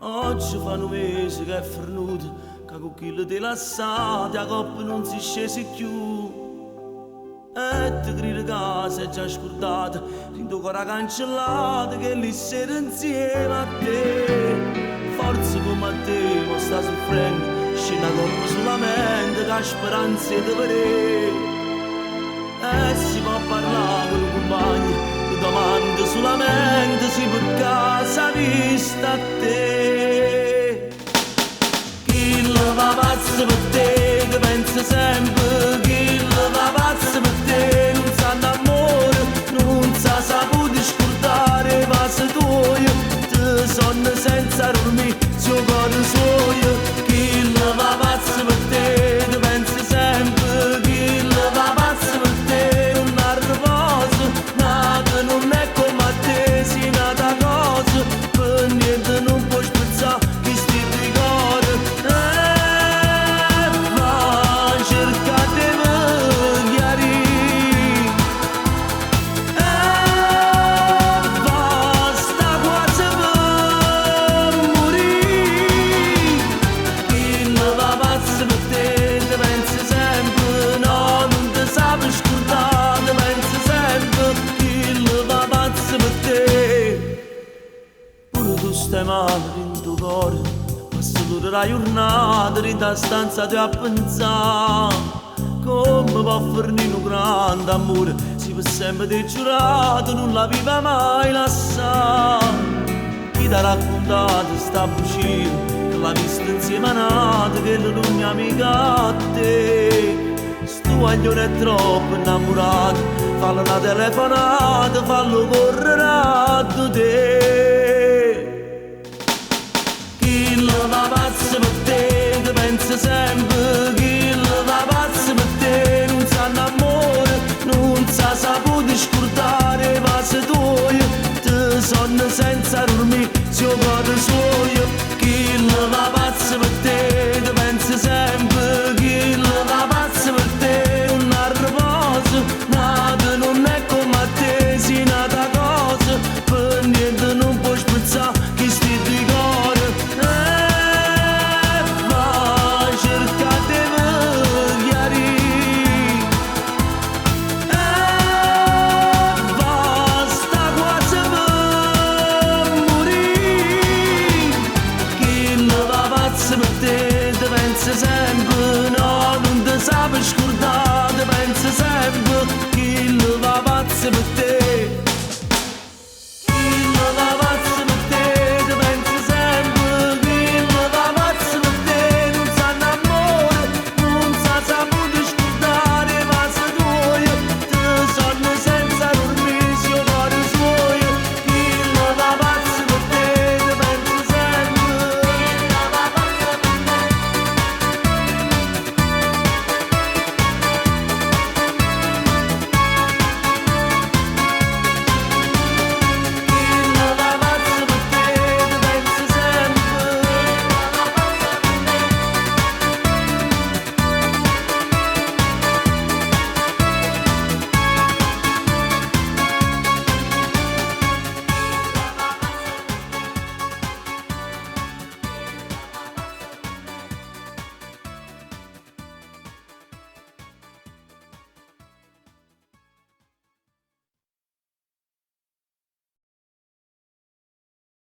Oggi fa un mese che è fornuto, che con quello della sade a coppa non si scese più. E ti grida casa è già scordata, rindo ancora cancellata che lì sera insieme a te. Forse come a te ma sta soffrendo, scena coppa sulla mente che ha speranza di vedere. E si può parlare con i compagni, le domande solamente si per casa vista a te. Chi la va pazza per te, che pensa sempre, chi la va pazza per te, non sa d'amore, non sa saputo scordare, passa tuoi, te sonno senza dormire, suo cuore suo. Chi la va pazza per te, che pensa sempre, chi la va pazza per te, non ha riposo, nata non è come a te, si nata cosa, per niente non puoi spezzare chi sti ricordi. Ma cercate di chiarire, basta quasi per morire. Chi la va pazza per te, te pensi sempre, no, non ti sape scordare, te pensi sempre, chi la va pazza per te. Pure tu stai male in tuo cuore, passa tutta la giornata in ta stanza ti a pensare. Come può fornire un grande amore, si per sempre ti giurato, non la viva mai lasciare. Chi ti ha raccontato sta bugia, che l'ha vista insieme a nata, che non è amica a te. Sto aglione è troppo innamorato, fallo una telefonata, fallo correre a te. Chi la va pazza per te, te pensa sempre, chi la va pazza per te, non sa d'amore, non sa saputo scordare, passa tuoi, te sonno senza dormire, suo cuore suo. Chi la va pazza per te, te pensa sempre, chi la va pazza per te, non ha riposo, nata non è come a te, si nata cosa, per niente non puoi spezzare chi sti ricordi. Ma cercate di chiarire, basta quasi per morire. Chi la va pazza per te, te pensa sempre, no, non ti sape scordare, te pensa sempre, chi la va pazza per te.